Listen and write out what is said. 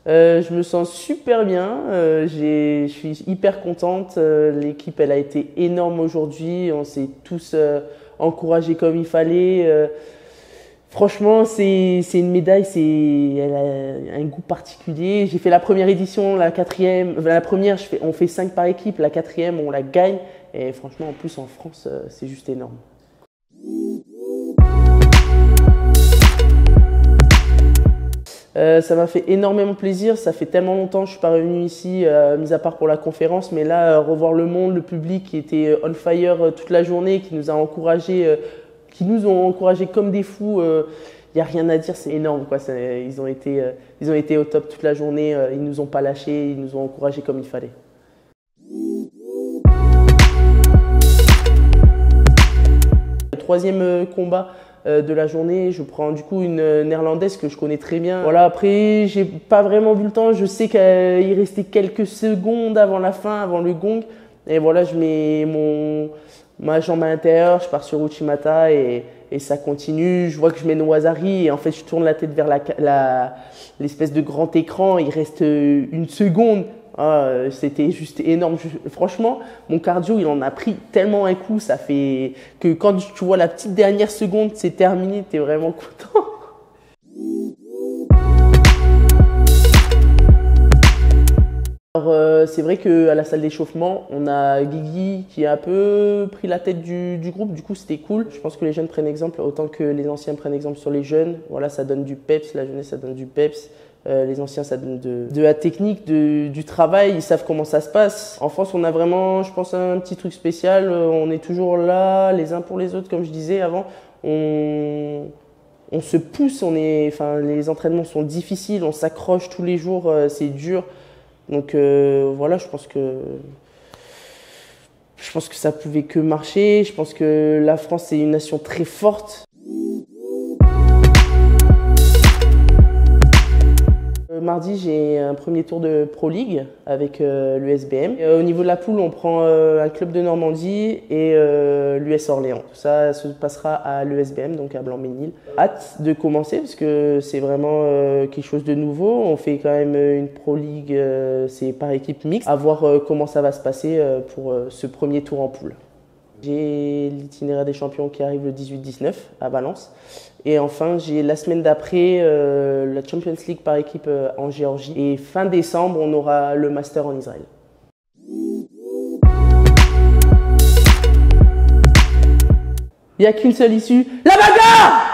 Je me sens super bien, je suis hyper contente. L'équipe, elle a été énorme aujourd'hui, on s'est tous encouragés comme il fallait. Franchement, c'est une médaille, elle a un goût particulier. J'ai fait la première édition, la quatrième, la première, on fait 5 par équipe, la quatrième, on la gagne. Et franchement, en plus en France, c'est juste énorme. Ça m'a fait énormément plaisir, ça fait tellement longtemps que je suis pas revenu ici, mis à part pour la conférence, mais là, revoir le monde, le public qui était on fire toute la journée, qui nous ont encouragés comme des fous, y a rien à dire, c'est énorme, quoi. Ils ont été au top toute la journée, ils nous ont pas lâchés, ils nous ont encouragés comme il fallait. Le troisième combat de la journée, je prends du coup une néerlandaise que je connais très bien. Voilà, après j'ai pas vraiment vu le temps, je sais qu'il restait quelques secondes avant la fin, avant le gong, et voilà, je mets ma jambe à l'intérieur, je pars sur Uchimata et ça continue. Je vois que je mets Noazari et en fait je tourne la tête vers l'espèce de grand écran, il reste une seconde. C'était juste énorme. Franchement, mon cardio, il en a pris tellement un coup, ça fait que quand tu vois la petite dernière seconde, c'est terminé, t'es vraiment content. Alors, c'est vrai qu'à la salle d'échauffement, on a Guigui qui a un peu pris la tête du groupe, du coup c'était cool. Je pense que les jeunes prennent exemple autant que les anciens prennent exemple sur les jeunes. Voilà, ça donne du peps, la jeunesse ça donne du peps. Les anciens, ça donne de la technique, du travail, ils savent comment ça se passe. En France, on a vraiment, je pense, un petit truc spécial. On est toujours là, les uns pour les autres, comme je disais avant. On se pousse, les entraînements sont difficiles, on s'accroche tous les jours, c'est dur. Donc voilà, je pense que ça pouvait que marcher. Je pense que la France, c'est une nation très forte. Mardi, j'ai un premier tour de Pro League avec l'USBM. Au niveau de la poule, on prend un club de Normandie et l'US Orléans. Tout ça se passera à l'USBM, donc à Blanc-Ménil. Hâte de commencer parce que c'est vraiment quelque chose de nouveau. On fait quand même une Pro League, c'est par équipe mixte. À voir comment ça va se passer pour ce premier tour en poule. J'ai l'itinéraire des champions qui arrive le 18-19 à Valence. Et enfin, j'ai la semaine d'après la Champions League par équipe en Géorgie. Et fin décembre, on aura le Master en Israël. Il n'y a qu'une seule issue, la bagarre!